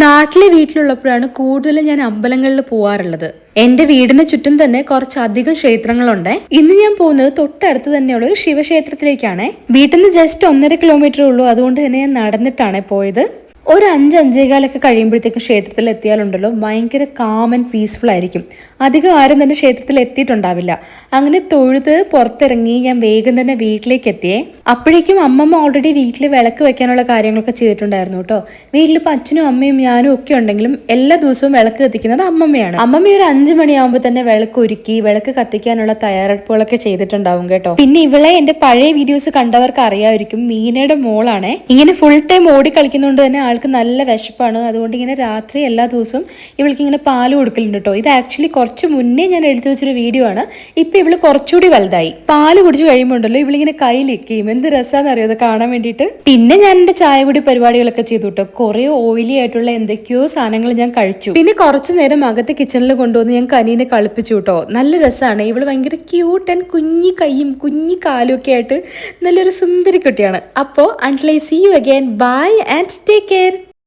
നാട്ടിലെ വീട്ടിലുള്ളപ്പോഴാണ് കൂടുതലും ഞാൻ അമ്പലങ്ങളിൽ പോവാറുള്ളത്. എന്റെ വീടിന് ചുറ്റും തന്നെ കുറച്ചധികം ക്ഷേത്രങ്ങളുണ്ട്. ഇന്ന് ഞാൻ പോകുന്നത് തൊട്ടടുത്ത് തന്നെയുള്ള ഒരു ശിവക്ഷേത്രത്തിലേക്കാണ്. വീട്ടിൽ നിന്ന് ജസ്റ്റ് 1.5 കിലോമീറ്റർ ഉള്ളൂ. അതുകൊണ്ട് തന്നെ ഞാൻ നടന്നിട്ടാണ് പോയത്. ഒരു 5-5:15 കഴിയുമ്പോഴത്തേക്കും ക്ഷേത്രത്തിൽ എത്തിയാലുണ്ടല്ലോ ഭയങ്കര കാം ആൻഡ് പീസ്ഫുൾ ആയിരിക്കും. അധികം ആരും തന്നെ ക്ഷേത്രത്തിൽ എത്തിയിട്ടുണ്ടാവില്ല. അങ്ങനെ തൊഴുത് പുറത്തിറങ്ങി ഞാൻ വേഗം തന്നെ വീട്ടിലേക്ക് എത്തിയേ. അപ്പോഴേക്കും അമ്മമ്മ ഓൾറെഡി വീട്ടിൽ വിളക്ക് വെക്കാനുള്ള കാര്യങ്ങളൊക്കെ ചെയ്തിട്ടുണ്ടായിരുന്നു കേട്ടോ. വീട്ടിലിപ്പോൾ അച്ഛനും അമ്മയും ഞാനും ഒക്കെ ഉണ്ടെങ്കിലും എല്ലാ ദിവസവും വിളക്ക് കത്തിക്കുന്നത് അമ്മമ്മയാണ്. അമ്മമ്മ ഒരു 5 മണിയാകുമ്പോൾ തന്നെ വിളക്ക് ഒരുക്കി വിളക്ക് കത്തിക്കാനുള്ള തയ്യാറെടുപ്പുകളൊക്കെ ചെയ്തിട്ടുണ്ടാവും കേട്ടോ. പിന്നെ ഇവളെ എന്റെ പഴയ വീഡിയോസ് കണ്ടവർക്ക് അറിയാമായിരിക്കും, മീനയുടെ മോളാണ്. ഇങ്ങനെ ഫുൾ ടൈം ഓടി കളിക്കുന്നതുകൊണ്ട് തന്നെ ആൾക്ക് നല്ല വിശപ്പാണ്. അതുകൊണ്ട് ഇങ്ങനെ രാത്രി എല്ലാ ദിവസവും ഇവൾക്ക് ഇങ്ങനെ പാല് കൊടുക്കലുണ്ട് കേട്ടോ. ഇത് ആക്ച്വലി കുറച്ച് മുന്നേ ഞാൻ എടുത്തു വെച്ചൊരു വീഡിയോ ആണ്. ഇപ്പൊ ഇവള് കുറച്ചുകൂടി വലുതായി. പാല് കുടിച്ചു കഴിയുമ്പോൾ ഉണ്ടല്ലോ ഇവളിങ്ങനെ കയ്യിലിരിക്കും. എന്ത് രസാന്ന് അറിയോ അത് കാണാൻ വേണ്ടിയിട്ട്. പിന്നെ ഞാൻ എന്റെ ചായപൊടി പരിപാടികളൊക്കെ ചെയ്തു കേട്ടോ. കുറെ ഓയിലി ആയിട്ടുള്ള എന്തൊക്കെയോ സാധനങ്ങൾ ഞാൻ കഴിച്ചു. പിന്നെ കുറച്ചു നേരം അകത്ത് കിച്ചണിൽ കൊണ്ടുവന്ന് ഞാൻ കനീനെ കളിപ്പിച്ചു കേട്ടോ. നല്ല രസമാണ്. ഇവള് ഭയങ്കര ക്യൂട്ട് ആൻഡ് കുഞ്ഞി കൈയും കുഞ്ഞി കാലും ഒക്കെ ആയിട്ട് നല്ലൊരു സുന്ദരി കുട്ടിയാണ്. അപ്പോൾ until I see you again, bye and take care.